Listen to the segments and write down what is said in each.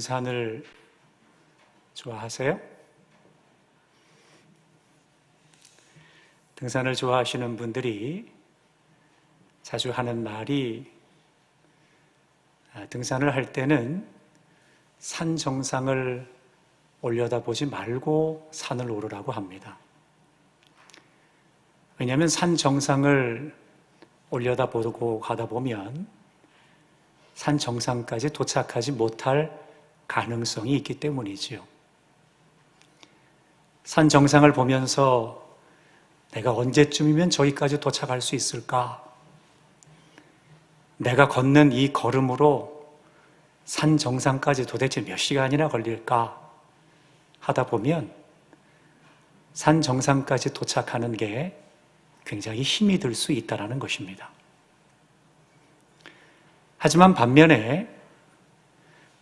등산을 좋아하세요? 등산을 좋아하시는 분들이 자주 하는 말이 등산을 할 때는 산 정상을 올려다보지 말고 산을 오르라고 합니다. 왜냐하면 산 정상을 올려다보고 가다 보면 산 정상까지 도착하지 못할 가능성이 있기 때문이지요. 산 정상을 보면서 내가 언제쯤이면 저기까지 도착할 수 있을까? 내가 걷는 이 걸음으로 산 정상까지 도대체 몇 시간이나 걸릴까? 하다 보면 산 정상까지 도착하는 게 굉장히 힘이 들 수 있다는 것입니다. 하지만 반면에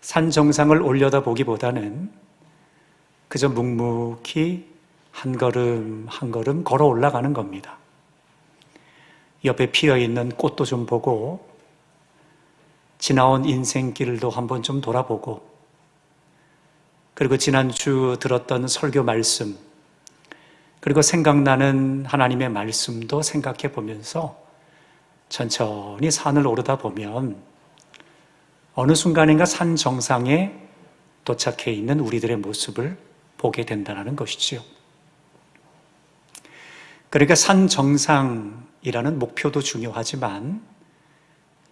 산 정상을 올려다보기보다는 그저 묵묵히 한 걸음 한 걸음 걸어 올라가는 겁니다. 옆에 피어있는 꽃도 좀 보고 지나온 인생길도 한번 좀 돌아보고 그리고 지난주 들었던 설교 말씀 그리고 생각나는 하나님의 말씀도 생각해 보면서 천천히 산을 오르다 보면 어느 순간인가 산 정상에 도착해 있는 우리들의 모습을 보게 된다는 것이지요. 그러니까 산 정상이라는 목표도 중요하지만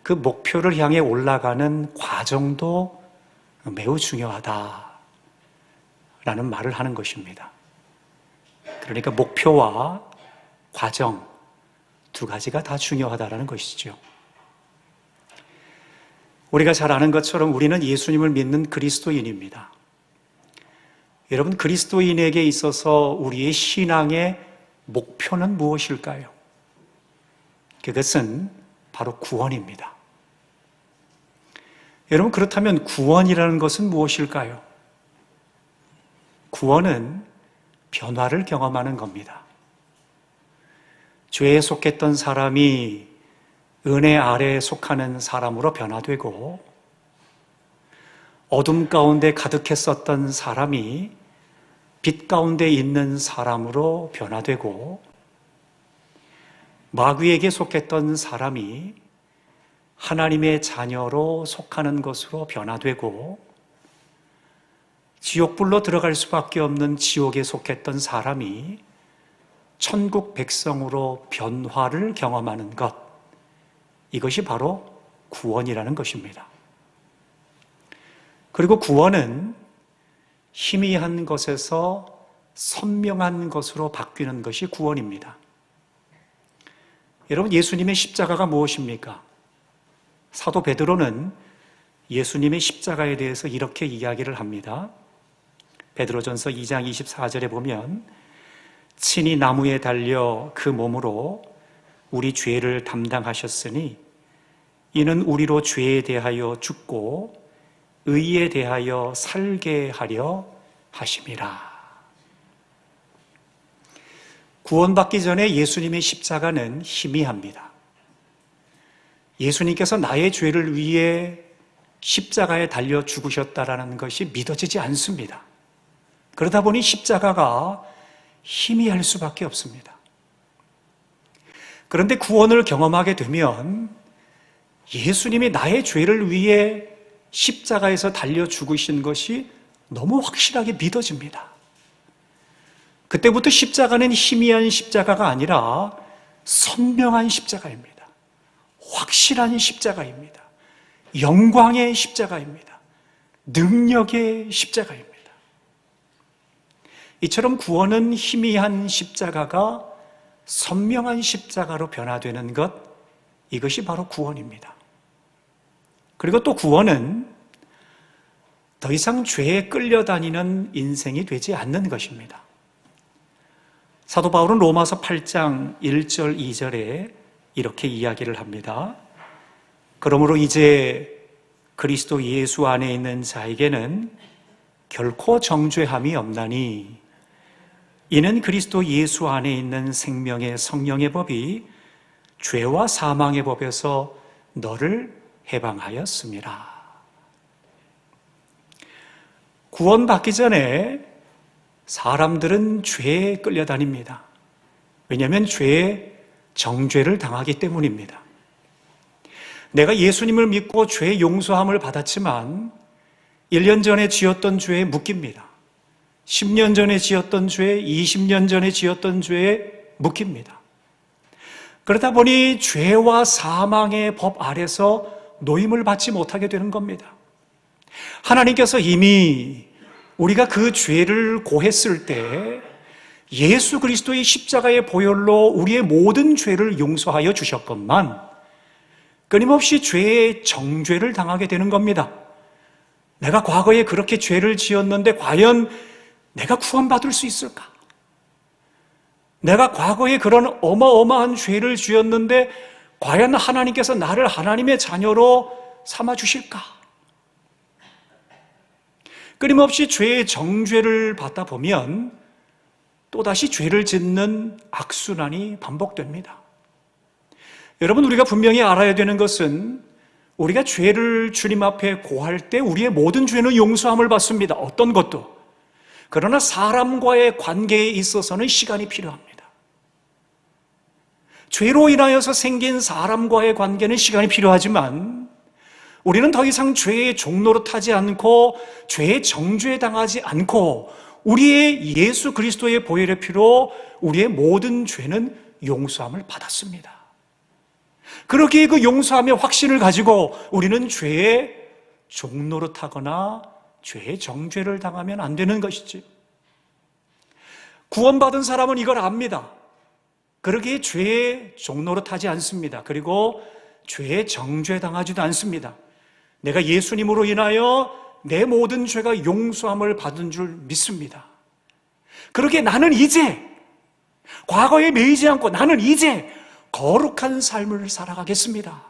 그 목표를 향해 올라가는 과정도 매우 중요하다라는 말을 하는 것입니다. 그러니까 목표와 과정 두 가지가 다 중요하다는 것이죠. 우리가 잘 아는 것처럼 우리는 예수님을 믿는 그리스도인입니다. 여러분, 그리스도인에게 있어서 우리의 신앙의 목표는 무엇일까요? 그것은 바로 구원입니다. 여러분, 그렇다면 구원이라는 것은 무엇일까요? 구원은 변화를 경험하는 겁니다. 죄에 속했던 사람이 은혜 아래에 속하는 사람으로 변화되고 어둠 가운데 가득했었던 사람이 빛 가운데 있는 사람으로 변화되고 마귀에게 속했던 사람이 하나님의 자녀로 속하는 것으로 변화되고 지옥불로 들어갈 수밖에 없는 지옥에 속했던 사람이 천국 백성으로 변화를 경험하는 것, 이것이 바로 구원이라는 것입니다. 그리고 구원은 희미한 것에서 선명한 것으로 바뀌는 것이 구원입니다. 여러분, 예수님의 십자가가 무엇입니까? 사도 베드로는 예수님의 십자가에 대해서 이렇게 이야기를 합니다. 베드로전서 2장 24절에 보면 친히 나무에 달려 그 몸으로 우리 죄를 담당하셨으니 이는 우리로 죄에 대하여 죽고 의에 대하여 살게 하려 하심이라. 구원받기 전에 예수님의 십자가는 희미합니다. 예수님께서 나의 죄를 위해 십자가에 달려 죽으셨다라는 것이 믿어지지 않습니다. 그러다 보니 십자가가 희미할 수밖에 없습니다. 그런데 구원을 경험하게 되면 예수님이 나의 죄를 위해 십자가에서 달려 죽으신 것이 너무 확실하게 믿어집니다. 그때부터 십자가는 희미한 십자가가 아니라 선명한 십자가입니다. 확실한 십자가입니다. 영광의 십자가입니다. 능력의 십자가입니다. 이처럼 구원은 희미한 십자가가 선명한 십자가로 변화되는 것, 이것이 바로 구원입니다. 그리고 또 구원은 더 이상 죄에 끌려다니는 인생이 되지 않는 것입니다. 사도 바울은 로마서 8장 1절 2절에 이렇게 이야기를 합니다. 그러므로 이제 그리스도 예수 안에 있는 자에게는 결코 정죄함이 없나니 이는 그리스도 예수 안에 있는 생명의 성령의 법이 죄와 사망의 법에서 너를 해방하였습니다. 구원받기 전에 사람들은 죄에 끌려다닙니다. 왜냐하면 죄에 정죄를 당하기 때문입니다. 내가 예수님을 믿고 죄 용서함을 받았지만 1년 전에 지었던 죄에 묶입니다. 10년 전에 지었던 죄, 20년 전에 지었던 죄에 묶입니다. 그러다 보니 죄와 사망의 법 아래서 노임을 받지 못하게 되는 겁니다. 하나님께서 이미 우리가 그 죄를 고했을 때 예수 그리스도의 십자가의 보혈로 우리의 모든 죄를 용서하여 주셨건만 끊임없이 죄의 정죄를 당하게 되는 겁니다. 내가 과거에 그렇게 죄를 지었는데 과연 내가 구원받을 수 있을까? 내가 과거에 그런 어마어마한 죄를 지었는데 과연 하나님께서 나를 하나님의 자녀로 삼아주실까? 끊임없이 죄의 정죄를 받다 보면 또다시 죄를 짓는 악순환이 반복됩니다. 여러분, 우리가 분명히 알아야 되는 것은 우리가 죄를 주님 앞에 고할 때 우리의 모든 죄는 용서함을 받습니다. 어떤 것도. 그러나 사람과의 관계에 있어서는 시간이 필요합니다. 죄로 인하여서 생긴 사람과의 관계는 시간이 필요하지만 우리는 더 이상 죄의 종로로 타지 않고 죄의 정죄에 당하지 않고 우리의 예수 그리스도의 보혈의 피로 우리의 모든 죄는 용서함을 받았습니다. 그렇게 그 용서함의 확신을 가지고 우리는 죄의 종로로 타거나 죄의 정죄를 당하면 안 되는 것이지. 구원받은 사람은 이걸 압니다. 그렇게 죄의 종로로 타지 않습니다. 그리고 죄의 정죄 당하지도 않습니다. 내가 예수님으로 인하여 내 모든 죄가 용서함을 받은 줄 믿습니다. 그렇게 나는 이제 과거에 매이지 않고 나는 이제 거룩한 삶을 살아가겠습니다.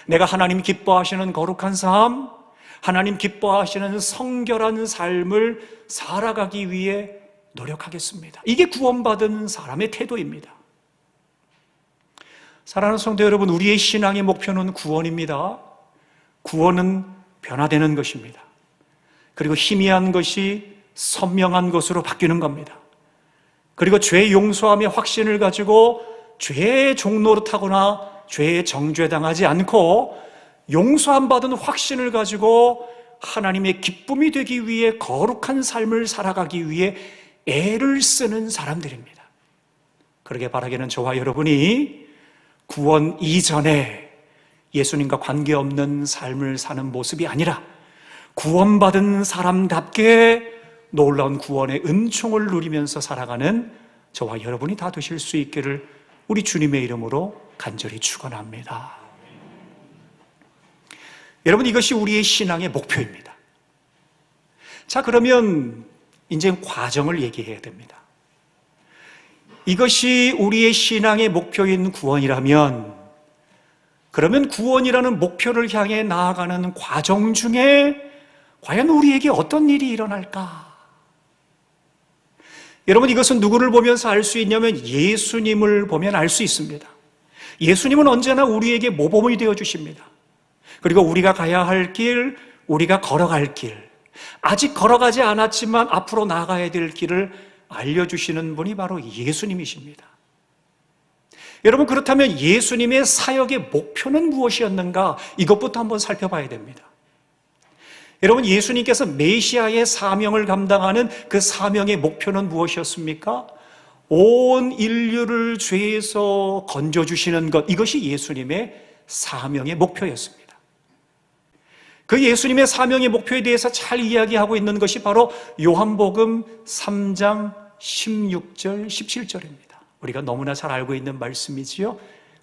내가 하나님 기뻐하시는 거룩한 삶, 하나님 기뻐하시는 성결한 삶을 살아가기 위해 노력하겠습니다. 이게 구원받은 사람의 태도입니다. 사랑하는 성도 여러분, 우리의 신앙의 목표는 구원입니다. 구원은 변화되는 것입니다. 그리고 희미한 것이 선명한 것으로 바뀌는 겁니다. 그리고 죄 용서함의 확신을 가지고 죄의 종로로 타거나 죄에 정죄당하지 않고 용서함 받은 확신을 가지고 하나님의 기쁨이 되기 위해 거룩한 삶을 살아가기 위해 애를 쓰는 사람들입니다. 그러게 바라기는 저와 여러분이 구원 이전에 예수님과 관계없는 삶을 사는 모습이 아니라 구원받은 사람답게 놀라운 구원의 은총을 누리면서 살아가는 저와 여러분이 다 되실 수 있기를 우리 주님의 이름으로 간절히 축원합니다. 여러분, 이것이 우리의 신앙의 목표입니다. 자, 그러면 이제 과정을 얘기해야 됩니다. 이것이 우리의 신앙의 목표인 구원이라면 그러면 구원이라는 목표를 향해 나아가는 과정 중에 과연 우리에게 어떤 일이 일어날까? 여러분, 이것은 누구를 보면서 알 수 있냐면 예수님을 보면 알 수 있습니다. 예수님은 언제나 우리에게 모범이 되어 주십니다. 그리고 우리가 가야 할 길, 우리가 걸어갈 길, 아직 걸어가지 않았지만 앞으로 나아가야 될 길을 알려주시는 분이 바로 예수님이십니다. 여러분, 그렇다면 예수님의 사역의 목표는 무엇이었는가? 이것부터 한번 살펴봐야 됩니다. 여러분, 예수님께서 메시아의 사명을 감당하는 그 사명의 목표는 무엇이었습니까? 온 인류를 죄에서 건져주시는 것, 이것이 예수님의 사명의 목표였습니다. 그 예수님의 사명의 목표에 대해서 잘 이야기하고 있는 것이 바로 요한복음 3장 16절, 17절입니다. 우리가 너무나 잘 알고 있는 말씀이지요.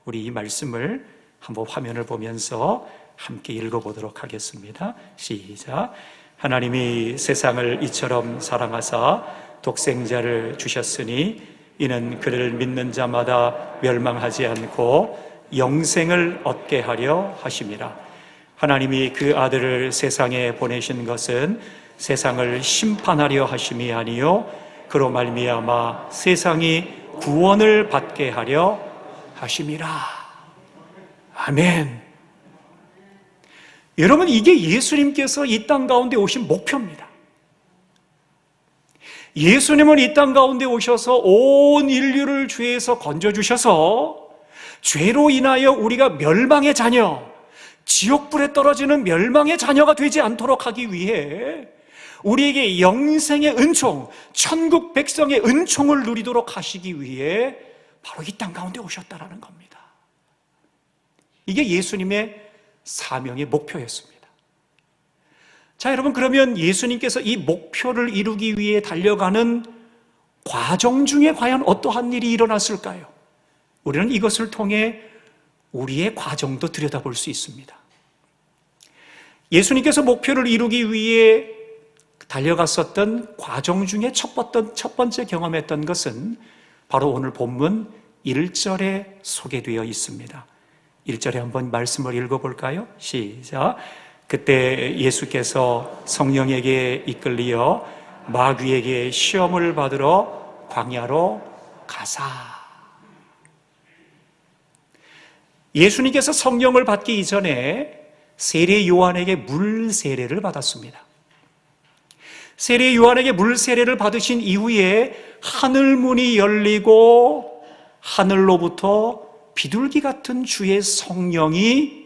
우리 이 말씀을 한번 화면을 보면서 함께 읽어보도록 하겠습니다. 시작. 하나님이 세상을 이처럼 사랑하사 독생자를 주셨으니 이는 그를 믿는 자마다 멸망하지 않고 영생을 얻게 하려 하심이라. 하나님이 그 아들을 세상에 보내신 것은 세상을 심판하려 하심이 아니요 그로 말미암아 세상이 구원을 받게 하려 하심이라. 아멘. 여러분, 이게 예수님께서 이 땅 가운데 오신 목표입니다. 예수님은 이 땅 가운데 오셔서 온 인류를 죄에서 건져주셔서 죄로 인하여 우리가 멸망의 자녀, 지옥불에 떨어지는 멸망의 자녀가 되지 않도록 하기 위해 우리에게 영생의 은총, 천국 백성의 은총을 누리도록 하시기 위해 바로 이 땅 가운데 오셨다라는 겁니다. 이게 예수님의 사명의 목표였습니다. 자, 여러분, 그러면 예수님께서 이 목표를 이루기 위해 달려가는 과정 중에 과연 어떠한 일이 일어났을까요? 우리는 이것을 통해 우리의 과정도 들여다볼 수 있습니다. 예수님께서 목표를 이루기 위해 달려갔었던 과정 중에 첫 번째 경험했던 것은 바로 오늘 본문 1절에 소개되어 있습니다. 1절에 한번 말씀을 읽어볼까요? 시작. 그때 예수께서 성령에게 이끌리어 마귀에게 시험을 받으러 광야로 가사. 예수님께서 성령을 받기 이전에 세례 요한에게 물 세례를 받았습니다. 세례 요한에게 물 세례를 받으신 이후에 하늘 문이 열리고 하늘로부터 비둘기 같은 주의 성령이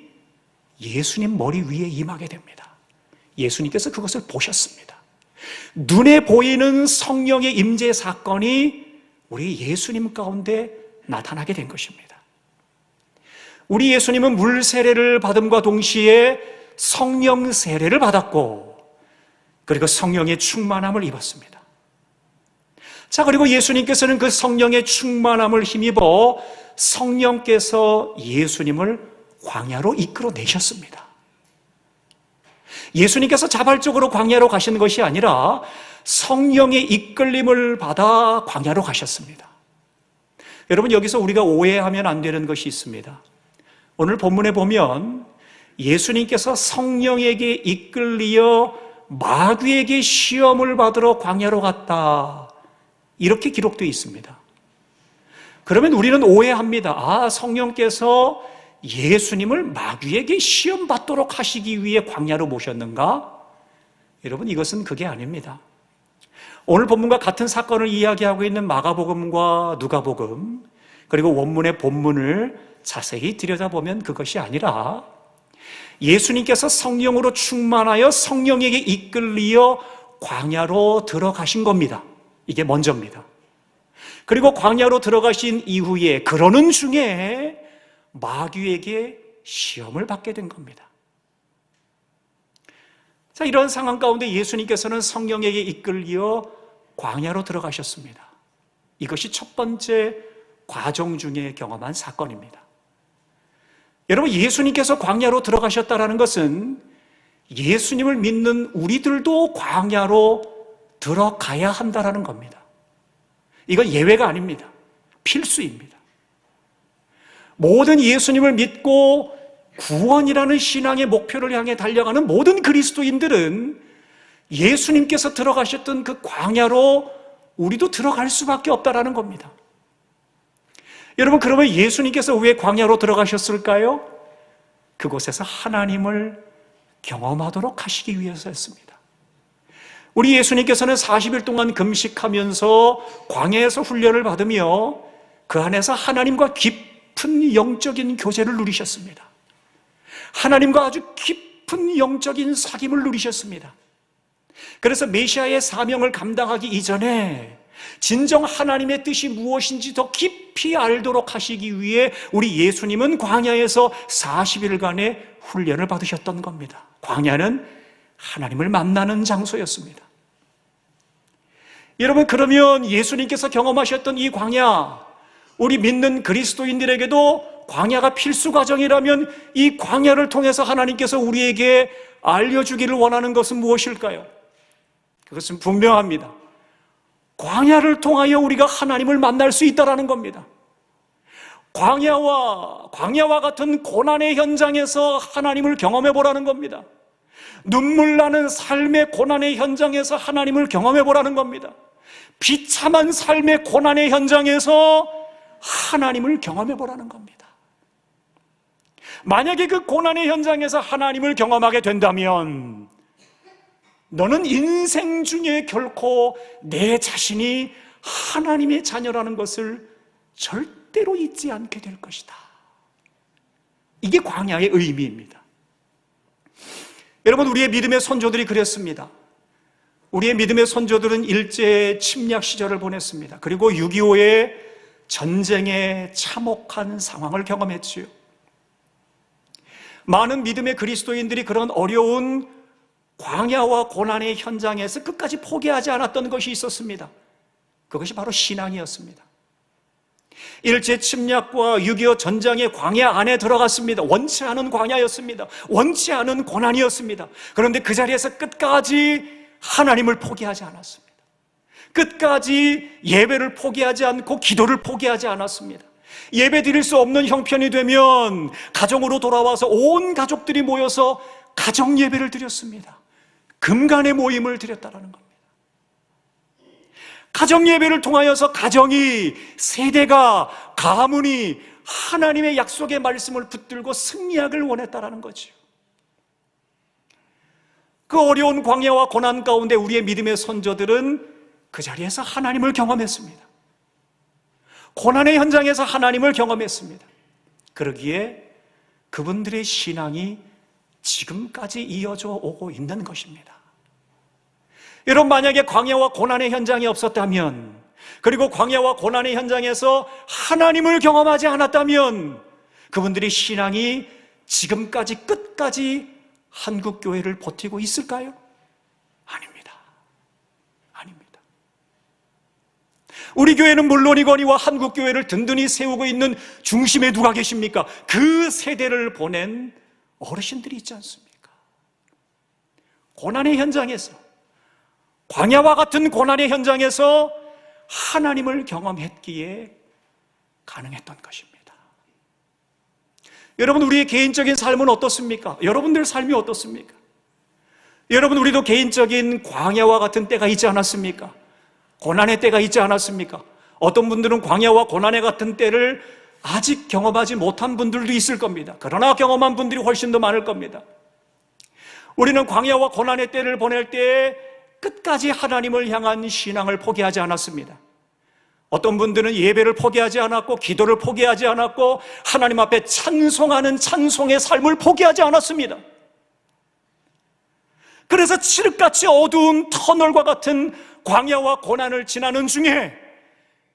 예수님 머리 위에 임하게 됩니다. 예수님께서 그것을 보셨습니다. 눈에 보이는 성령의 임재 사건이 우리 예수님 가운데 나타나게 된 것입니다. 우리 예수님은 물 세례를 받음과 동시에 성령 세례를 받았고, 그리고 성령의 충만함을 입었습니다. 자, 그리고 예수님께서는 그 성령의 충만함을 힘입어 성령께서 예수님을 광야로 이끌어내셨습니다. 예수님께서 자발적으로 광야로 가신 것이 아니라 성령의 이끌림을 받아 광야로 가셨습니다. 여러분, 여기서 우리가 오해하면 안 되는 것이 있습니다. 오늘 본문에 보면 예수님께서 성령에게 이끌리어 마귀에게 시험을 받으러 광야로 갔다, 이렇게 기록되어 있습니다. 그러면 우리는 오해합니다. 성령께서 예수님을 마귀에게 시험 받도록 하시기 위해 광야로 모셨는가? 여러분, 이것은 그게 아닙니다. 오늘 본문과 같은 사건을 이야기하고 있는 마가복음과 누가복음, 그리고 원문의 본문을 자세히 들여다보면 그것이 아니라 예수님께서 성령으로 충만하여 성령에게 이끌리어 광야로 들어가신 겁니다. 이게 먼저입니다. 그리고 광야로 들어가신 이후에 그러는 중에 마귀에게 시험을 받게 된 겁니다. 자, 이런 상황 가운데 예수님께서는 성령에게 이끌려 광야로 들어가셨습니다. 이것이 첫 번째 과정 중에 경험한 사건입니다. 여러분, 예수님께서 광야로 들어가셨다는 것은 예수님을 믿는 우리들도 광야로 들어가야 한다는 겁니다. 이건 예외가 아닙니다. 필수입니다. 모든 예수님을 믿고 구원이라는 신앙의 목표를 향해 달려가는 모든 그리스도인들은 예수님께서 들어가셨던 그 광야로 우리도 들어갈 수밖에 없다는 겁니다. 여러분, 그러면 예수님께서 왜 광야로 들어가셨을까요? 그곳에서 하나님을 경험하도록 하시기 위해서였습니다. 우리 예수님께서는 40일 동안 금식하면서 광야에서 훈련을 받으며 그 안에서 하나님과 깊은 영적인 교제를 누리셨습니다. 하나님과 아주 깊은 영적인 사귐을 누리셨습니다. 그래서 메시아의 사명을 감당하기 이전에 진정 하나님의 뜻이 무엇인지 더 깊이 알도록 하시기 위해 우리 예수님은 광야에서 40일간의 훈련을 받으셨던 겁니다. 광야는 하나님을 만나는 장소였습니다. 여러분, 그러면 예수님께서 경험하셨던 이 광야, 우리 믿는 그리스도인들에게도 광야가 필수 과정이라면 이 광야를 통해서 하나님께서 우리에게 알려주기를 원하는 것은 무엇일까요? 그것은 분명합니다. 광야를 통하여 우리가 하나님을 만날 수 있다는 겁니다. 광야와 같은 고난의 현장에서 하나님을 경험해 보라는 겁니다. 눈물 나는 삶의 고난의 현장에서 하나님을 경험해 보라는 겁니다. 비참한 삶의 고난의 현장에서 하나님을 경험해 보라는 겁니다. 만약에 그 고난의 현장에서 하나님을 경험하게 된다면 너는 인생 중에 결코 내 자신이 하나님의 자녀라는 것을 절대로 잊지 않게 될 것이다. 이게 광야의 의미입니다. 여러분, 우리의 믿음의 선조들이 그랬습니다. 우리의 믿음의 선조들은 일제 침략 시절을 보냈습니다. 그리고 6.25의 전쟁의 참혹한 상황을 경험했지요. 많은 믿음의 그리스도인들이 그런 어려운 광야와 고난의 현장에서 끝까지 포기하지 않았던 것이 있었습니다. 그것이 바로 신앙이었습니다. 일제 침략과 6.25 전쟁의 광야 안에 들어갔습니다. 원치 않은 광야였습니다. 원치 않은 고난이었습니다. 그런데 그 자리에서 끝까지 하나님을 포기하지 않았습니다. 끝까지 예배를 포기하지 않고 기도를 포기하지 않았습니다. 예배 드릴 수 없는 형편이 되면 가정으로 돌아와서 온 가족들이 모여서 가정 예배를 드렸습니다. 금간의 모임을 드렸다는 겁니다. 가정 예배를 통하여서 가정이, 세대가, 가문이 하나님의 약속의 말씀을 붙들고 승리하길 원했다는 거죠. 그 어려운 광야와 고난 가운데 우리의 믿음의 선조들은 그 자리에서 하나님을 경험했습니다. 고난의 현장에서 하나님을 경험했습니다. 그러기에 그분들의 신앙이 지금까지 이어져 오고 있는 것입니다. 여러분, 만약에 광야와 고난의 현장이 없었다면, 그리고 광야와 고난의 현장에서 하나님을 경험하지 않았다면 그분들의 신앙이 지금까지 끝까지 한국교회를 버티고 있을까요? 아닙니다. 아닙니다. 우리 교회는 물론이거니와 한국교회를 든든히 세우고 있는 중심에 누가 계십니까? 그 세대를 보낸 어르신들이 있지 않습니까? 고난의 현장에서, 광야와 같은 고난의 현장에서 하나님을 경험했기에 가능했던 것입니다. 여러분, 우리의 개인적인 삶은 어떻습니까? 여러분들 삶이 어떻습니까? 여러분, 우리도 개인적인 광야와 같은 때가 있지 않았습니까? 고난의 때가 있지 않았습니까? 어떤 분들은 광야와 고난의 같은 때를 아직 경험하지 못한 분들도 있을 겁니다. 그러나 경험한 분들이 훨씬 더 많을 겁니다. 우리는 광야와 고난의 때를 보낼 때 끝까지 하나님을 향한 신앙을 포기하지 않았습니다. 어떤 분들은 예배를 포기하지 않았고, 기도를 포기하지 않았고, 하나님 앞에 찬송하는 찬송의 삶을 포기하지 않았습니다. 그래서 칠흑같이 어두운 터널과 같은 광야와 고난을 지나는 중에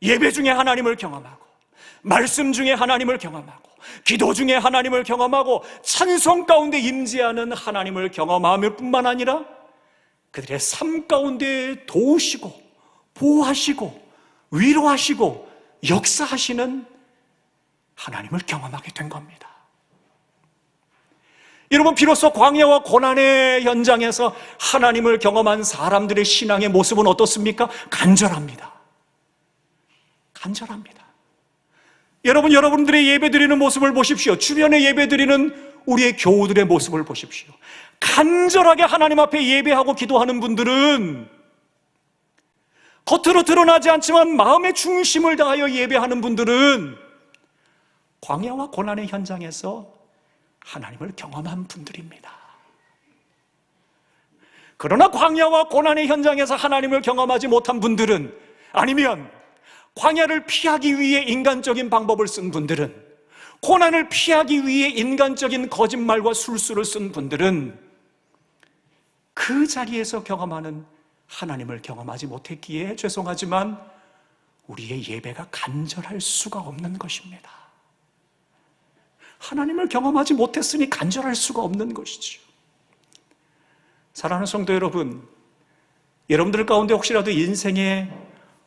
예배 중에 하나님을 경험하고, 말씀 중에 하나님을 경험하고, 기도 중에 하나님을 경험하고, 찬송 가운데 임재하는 하나님을 경험함일 뿐만 아니라 그들의 삶 가운데 도우시고 보호하시고 위로하시고 역사하시는 하나님을 경험하게 된 겁니다. 여러분, 비로소 광야와 고난의 현장에서 하나님을 경험한 사람들의 신앙의 모습은 어떻습니까? 간절합니다. 간절합니다. 여러분, 여러분들의 예배드리는 모습을 보십시오. 주변에 예배드리는 우리의 교우들의 모습을 보십시오. 간절하게 하나님 앞에 예배하고 기도하는 분들은 겉으로 드러나지 않지만 마음의 중심을 다하여 예배하는 분들은 광야와 고난의 현장에서 하나님을 경험한 분들입니다. 그러나 광야와 고난의 현장에서 하나님을 경험하지 못한 분들은, 아니면 광야를 피하기 위해 인간적인 방법을 쓴 분들은, 고난을 피하기 위해 인간적인 거짓말과 술수를 쓴 분들은 그 자리에서 경험하는 하나님을 경험하지 못했기에 죄송하지만 우리의 예배가 간절할 수가 없는 것입니다. 하나님을 경험하지 못했으니 간절할 수가 없는 것이죠. 사랑하는 성도 여러분, 여러분들 가운데 혹시라도 인생의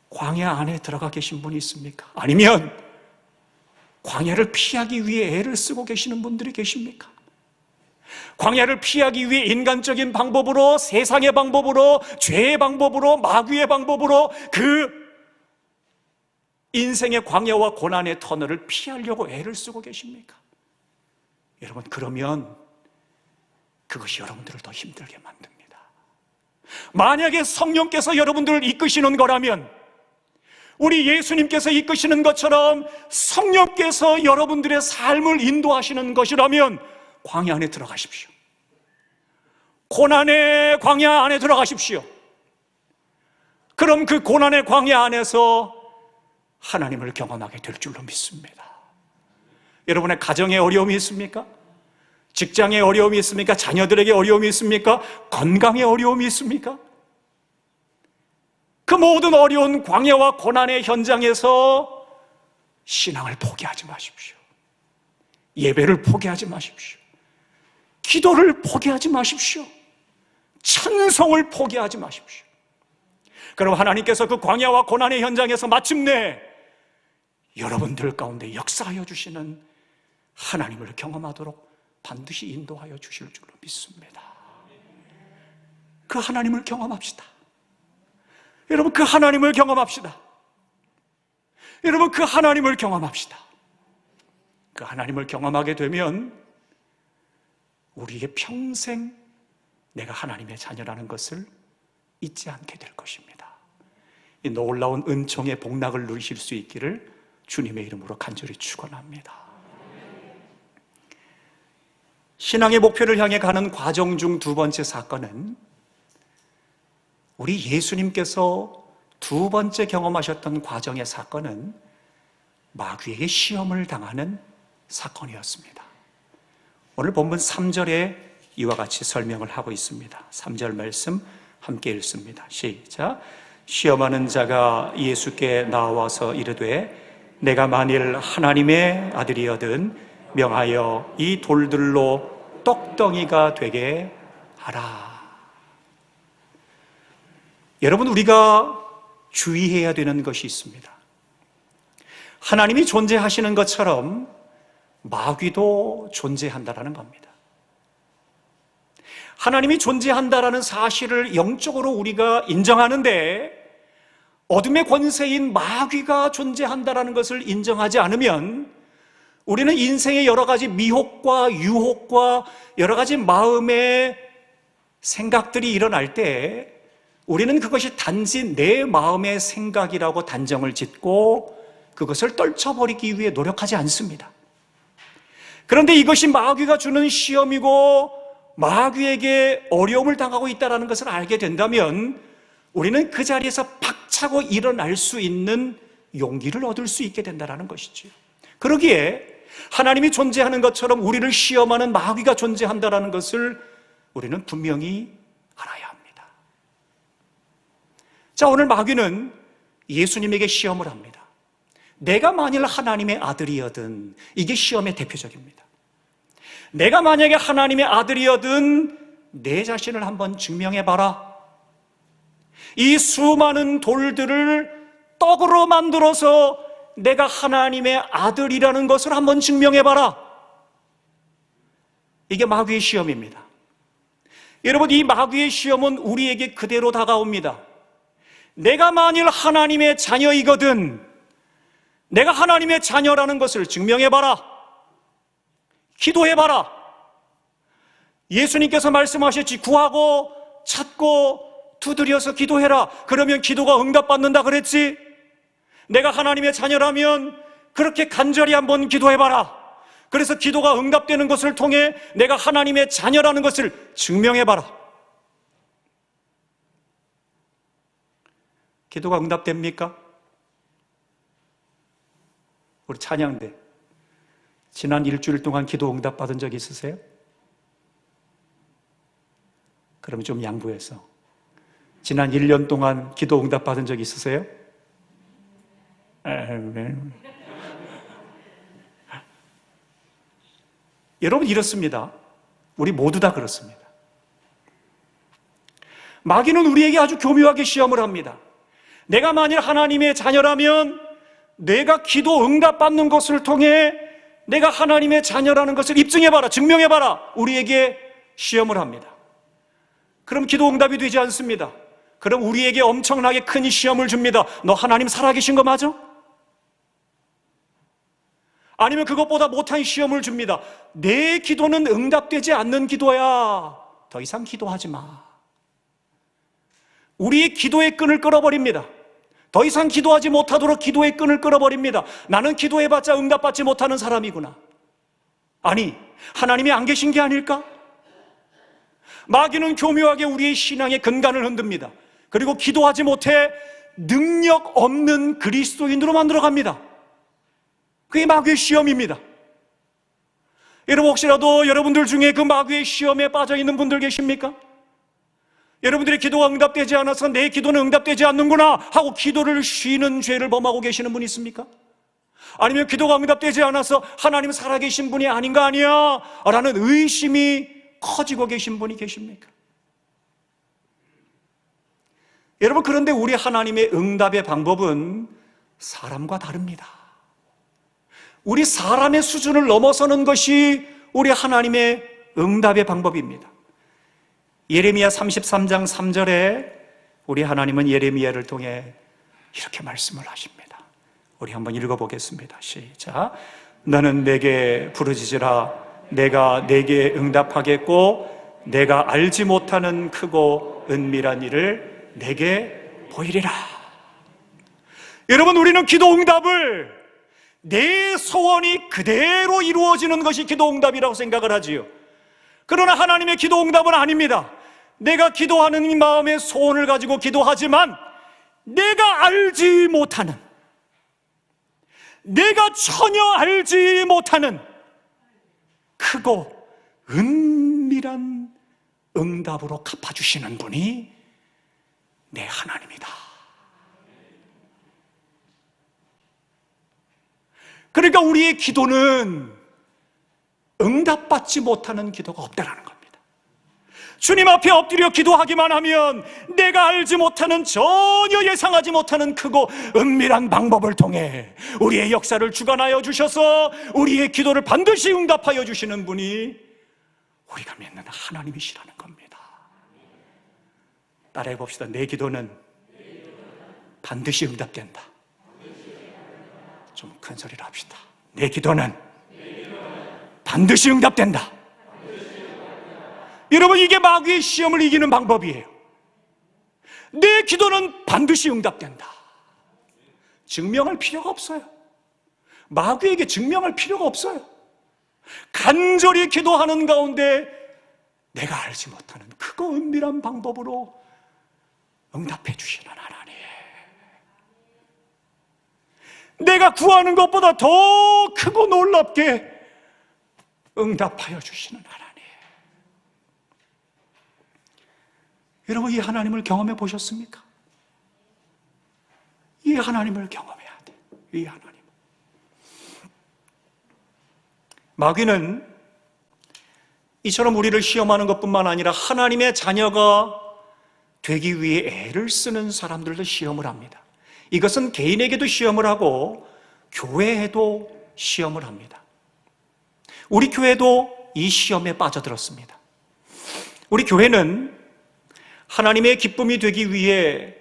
광야 안에 들어가 계신 분이 있습니까? 아니면 광야를 피하기 위해 애를 쓰고 계시는 분들이 계십니까? 광야를 피하기 위해 인간적인 방법으로, 세상의 방법으로, 죄의 방법으로, 마귀의 방법으로 그 인생의 광야와 고난의 터널을 피하려고 애를 쓰고 계십니까? 여러분, 그러면 그것이 여러분들을 더 힘들게 만듭니다. 만약에 성령께서 여러분들을 이끄시는 거라면, 우리 예수님께서 이끄시는 것처럼 성령께서 여러분들의 삶을 인도하시는 것이라면 광야 안에 들어가십시오. 고난의 광야 안에 들어가십시오. 그럼 그 고난의 광야 안에서 하나님을 경험하게 될 줄로 믿습니다. 여러분의 가정에 어려움이 있습니까? 직장에 어려움이 있습니까? 자녀들에게 어려움이 있습니까? 건강에 어려움이 있습니까? 그 모든 어려운 광야와 고난의 현장에서 신앙을 포기하지 마십시오. 예배를 포기하지 마십시오. 기도를 포기하지 마십시오. 찬송을 포기하지 마십시오. 그럼 하나님께서 그 광야와 고난의 현장에서 마침내 여러분들 가운데 역사하여 주시는 하나님을 경험하도록 반드시 인도하여 주실 줄로 믿습니다. 그 하나님을 경험합시다. 여러분, 그 하나님을 경험합시다. 여러분, 그 하나님을 경험합시다. 그 하나님을 경험하게 되면 우리의 평생 내가 하나님의 자녀라는 것을 잊지 않게 될 것입니다. 이 놀라운 은총의 복락을 누리실 수 있기를 주님의 이름으로 간절히 축원합니다. 신앙의 목표를 향해 가는 과정 중 두 번째 사건은 우리 예수님께서 두 번째 경험하셨던 과정의 사건은 마귀에게 시험을 당하는 사건이었습니다. 오늘 본문 3절에 이와 같이 설명을 하고 있습니다. 3절 말씀 함께 읽습니다. 시작. 시험하는 자가 예수께 나와서 이르되 내가 만일 하나님의 아들이거든 명하여 이 돌들로 떡덩이가 되게 하라. 여러분, 우리가 주의해야 되는 것이 있습니다. 하나님이 존재하시는 것처럼 마귀도 존재한다라는 겁니다. 하나님이 존재한다라는 사실을 영적으로 우리가 인정하는데 어둠의 권세인 마귀가 존재한다라는 것을 인정하지 않으면 우리는 인생의 여러 가지 미혹과 유혹과 여러 가지 마음의 생각들이 일어날 때 우리는 그것이 단지 내 마음의 생각이라고 단정을 짓고 그것을 떨쳐버리기 위해 노력하지 않습니다. 그런데 이것이 마귀가 주는 시험이고 마귀에게 어려움을 당하고 있다는 것을 알게 된다면 우리는 그 자리에서 박차고 일어날 수 있는 용기를 얻을 수 있게 된다는 것이죠. 그러기에 하나님이 존재하는 것처럼 우리를 시험하는 마귀가 존재한다는 것을 우리는 분명히 알아야 합니다. 자, 오늘 마귀는 예수님에게 시험을 합니다. 내가 만일 하나님의 아들이거든, 이게 시험의 대표적입니다. 내가 만약에 하나님의 아들이거든 내 자신을 한번 증명해봐라. 이 수많은 돌들을 떡으로 만들어서 내가 하나님의 아들이라는 것을 한번 증명해봐라. 이게 마귀의 시험입니다. 여러분, 이 마귀의 시험은 우리에게 그대로 다가옵니다. 내가 만일 하나님의 자녀이거든 내가 하나님의 자녀라는 것을 증명해봐라. 기도해봐라. 예수님께서 말씀하셨지, 구하고 찾고 두드려서 기도해라. 그러면 기도가 응답받는다 그랬지. 내가 하나님의 자녀라면 그렇게 간절히 한번 기도해봐라. 그래서 기도가 응답되는 것을 통해 내가 하나님의 자녀라는 것을 증명해봐라. 기도가 응답됩니까? 우리 찬양대 지난 일주일 동안 기도 응답 받은 적 있으세요? 그럼 좀 양보해서 지난 1년 동안 기도 응답 받은 적 있으세요? 여러분, 이렇습니다. 우리 모두 다 그렇습니다. 마귀는 우리에게 아주 교묘하게 시험을 합니다. 내가 만일 하나님의 자녀라면 내가 기도 응답 받는 것을 통해 내가 하나님의 자녀라는 것을 입증해봐라, 증명해봐라. 우리에게 시험을 합니다. 그럼 기도 응답이 되지 않습니다. 그럼 우리에게 엄청나게 큰 시험을 줍니다. 너 하나님 살아계신 거 맞아? 아니면 그것보다 못한 시험을 줍니다. 내 기도는 응답되지 않는 기도야. 더 이상 기도하지 마. 우리의 기도의 끈을 끌어버립니다. 더 이상 기도하지 못하도록 기도의 끈을 끌어버립니다. 나는 기도해봤자 응답받지 못하는 사람이구나. 아니, 하나님이 안 계신 게 아닐까? 마귀는 교묘하게 우리의 신앙의 근간을 흔듭니다. 그리고 기도하지 못해 능력 없는 그리스도인으로 만들어갑니다. 그게 마귀의 시험입니다. 여러분, 혹시라도 여러분들 중에 그 마귀의 시험에 빠져 있는 분들 계십니까? 여러분들의 기도가 응답되지 않아서 내 기도는 응답되지 않는구나 하고 기도를 쉬는 죄를 범하고 계시는 분 있습니까? 아니면 기도가 응답되지 않아서 하나님 살아계신 분이 아닌가 아니야 라는 의심이 커지고 계신 분이 계십니까? 여러분, 그런데 우리 하나님의 응답의 방법은 사람과 다릅니다. 우리 사람의 수준을 넘어서는 것이 우리 하나님의 응답의 방법입니다. 예레미야 33장 3절에 우리 하나님은 예레미야를 통해 이렇게 말씀을 하십니다. 우리 한번 읽어보겠습니다. 시작. 너는 내게 부르짖으라. 내가 내게 응답하겠고 내가 알지 못하는 크고 은밀한 일을 내게 보이리라. 여러분, 우리는 기도 응답을 내 소원이 그대로 이루어지는 것이 기도 응답이라고 생각을 하지요. 그러나 하나님의 기도 응답은 아닙니다. 내가 기도하는 이 마음의 소원을 가지고 기도하지만 내가 알지 못하는, 내가 전혀 알지 못하는 크고 은밀한 응답으로 갚아주시는 분이 내 하나님이다. 그러니까 우리의 기도는 응답받지 못하는 기도가 없다라는 겁니다. 주님 앞에 엎드려 기도하기만 하면 내가 알지 못하는, 전혀 예상하지 못하는 크고 은밀한 방법을 통해 우리의 역사를 주관하여 주셔서 우리의 기도를 반드시 응답하여 주시는 분이 우리가 믿는 하나님이시라는 겁니다. 따라해 봅시다. 내 기도는 반드시 응답된다. 좀 큰 소리로 합시다. 내 기도는 반드시 응답된다. 여러분, 이게 마귀의 시험을 이기는 방법이에요. 내 기도는 반드시 응답된다. 증명할 필요가 없어요. 마귀에게 증명할 필요가 없어요. 간절히 기도하는 가운데 내가 알지 못하는 크고 은밀한 방법으로 응답해 주시는 하나님, 내가 구하는 것보다 더 크고 놀랍게 응답하여 주시는 하나님. 여러분, 이 하나님을 경험해 보셨습니까? 이 하나님을 경험해야 돼. 이 하나님. 마귀는 이처럼 우리를 시험하는 것뿐만 아니라 하나님의 자녀가 되기 위해 애를 쓰는 사람들도 시험을 합니다. 이것은 개인에게도 시험을 하고 교회에도 시험을 합니다. 우리 교회도 이 시험에 빠져들었습니다. 우리 교회는 하나님의 기쁨이 되기 위해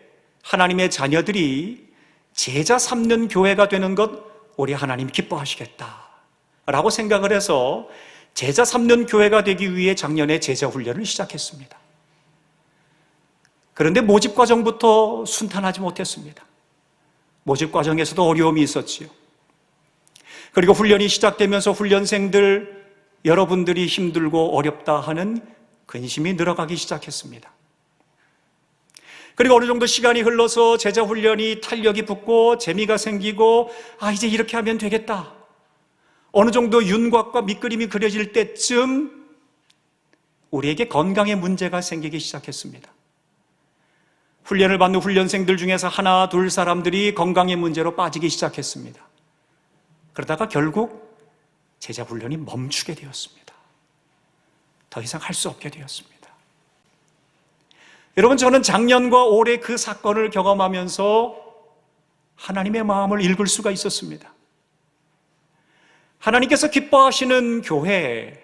하나님의 자녀들이 제자 삼는 교회가 되는 것 우리 하나님 기뻐하시겠다라고 생각을 해서 제자 삼는 교회가 되기 위해 작년에 제자 훈련을 시작했습니다. 그런데 모집 과정부터 순탄하지 못했습니다. 모집 과정에서도 어려움이 있었지요. 그리고 훈련이 시작되면서 훈련생들 여러분들이 힘들고 어렵다 하는 근심이 늘어가기 시작했습니다. 그리고 어느 정도 시간이 흘러서 제자 훈련이 탄력이 붙고 재미가 생기고 이제 이렇게 하면 되겠다, 어느 정도 윤곽과 밑그림이 그려질 때쯤 우리에게 건강에 문제가 생기기 시작했습니다. 훈련을 받는 훈련생들 중에서 하나 둘 사람들이 건강의 문제로 빠지기 시작했습니다. 그러다가 결국 제자 훈련이 멈추게 되었습니다. 더 이상 할 수 없게 되었습니다. 여러분, 저는 작년과 올해 그 사건을 경험하면서 하나님의 마음을 읽을 수가 있었습니다. 하나님께서 기뻐하시는 교회,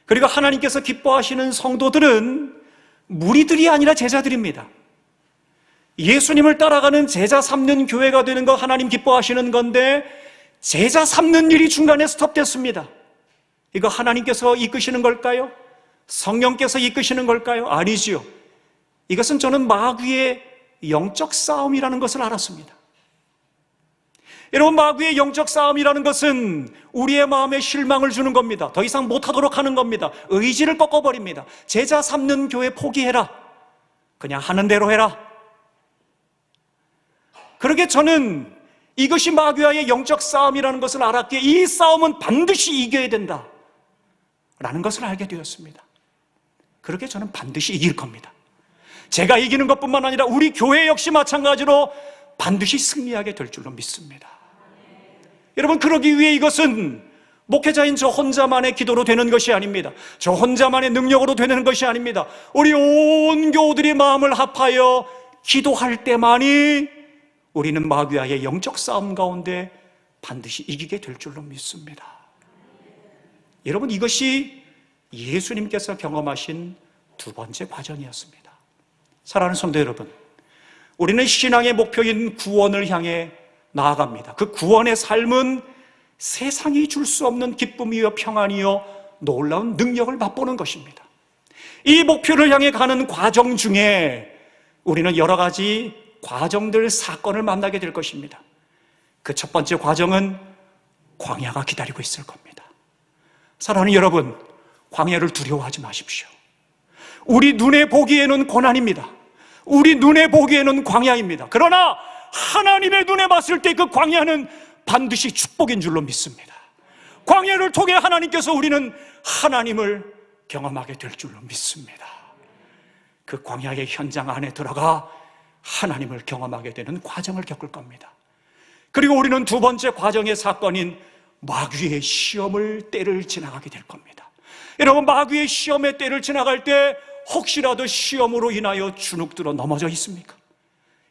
그리고 하나님께서 기뻐하시는 성도들은 무리들이 아니라 제자들입니다. 예수님을 따라가는 제자 삼는 교회가 되는 거 하나님 기뻐하시는 건데 제자 삼는 일이 중간에 스톱됐습니다. 이거 하나님께서 이끄시는 걸까요? 성령께서 이끄시는 걸까요? 아니지요. 이것은 저는 마귀의 영적 싸움이라는 것을 알았습니다. 여러분, 마귀의 영적 싸움이라는 것은 우리의 마음에 실망을 주는 겁니다. 더 이상 못하도록 하는 겁니다. 의지를 꺾어버립니다. 제자 삼는 교회 포기해라. 그냥 하는 대로 해라. 그러게 저는 이것이 마귀와의 영적 싸움이라는 것을 알았기에 이 싸움은 반드시 이겨야 된다 라는 것을 알게 되었습니다. 그렇게 저는 반드시 이길 겁니다. 제가 이기는 것뿐만 아니라 우리 교회 역시 마찬가지로 반드시 승리하게 될 줄로 믿습니다. 여러분, 그러기 위해 이것은 목회자인 저 혼자만의 기도로 되는 것이 아닙니다. 저 혼자만의 능력으로 되는 것이 아닙니다. 우리 온 교우들이 마음을 합하여 기도할 때만이 우리는 마귀와의 영적 싸움 가운데 반드시 이기게 될 줄로 믿습니다. 여러분, 이것이 예수님께서 경험하신 두 번째 과정이었습니다. 사랑하는 성도 여러분, 우리는 신앙의 목표인 구원을 향해 나아갑니다. 그 구원의 삶은 세상이 줄 수 없는 기쁨이요 평안이요 놀라운 능력을 맛보는 것입니다. 이 목표를 향해 가는 과정 중에 우리는 여러 가지 과정들, 사건을 만나게 될 것입니다. 그 첫 번째 과정은 광야가 기다리고 있을 겁니다. 사랑하는 여러분, 광야를 두려워하지 마십시오. 우리 눈에 보기에는 고난입니다. 우리 눈에 보기에는 광야입니다. 그러나 하나님의 눈에 봤을 때 그 광야는 반드시 축복인 줄로 믿습니다. 광야를 통해 하나님께서 우리는 하나님을 경험하게 될 줄로 믿습니다. 그 광야의 현장 안에 들어가 하나님을 경험하게 되는 과정을 겪을 겁니다. 그리고 우리는 두 번째 과정의 사건인 마귀의 시험을 때를 지나가게 될 겁니다. 여러분, 마귀의 시험의 때를 지나갈 때 혹시라도 시험으로 인하여 주눅들어 넘어져 있습니까?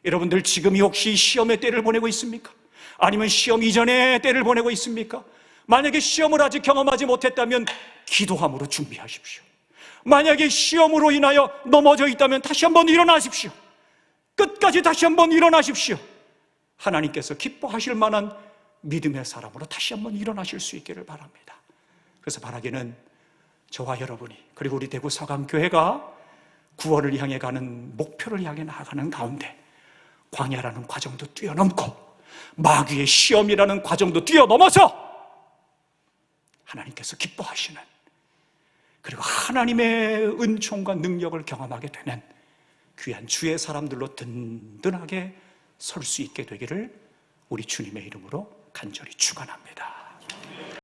여러분들 지금이 혹시 시험의 때를 보내고 있습니까? 아니면 시험 이전의 때를 보내고 있습니까? 만약에 시험을 아직 경험하지 못했다면 기도함으로 준비하십시오. 만약에 시험으로 인하여 넘어져 있다면 다시 한번 일어나십시오. 끝까지 다시 한번 일어나십시오. 하나님께서 기뻐하실 만한 믿음의 사람으로 다시 한번 일어나실 수 있기를 바랍니다. 그래서 바라기는 저와 여러분이, 그리고 우리 대구 서강교회가 구원을 향해 가는 목표를 향해 나아가는 가운데 광야라는 과정도 뛰어넘고 마귀의 시험이라는 과정도 뛰어넘어서 하나님께서 기뻐하시는, 그리고 하나님의 은총과 능력을 경험하게 되는 귀한 주의 사람들로 든든하게 설 수 있게 되기를 우리 주님의 이름으로 간절히 축원합니다.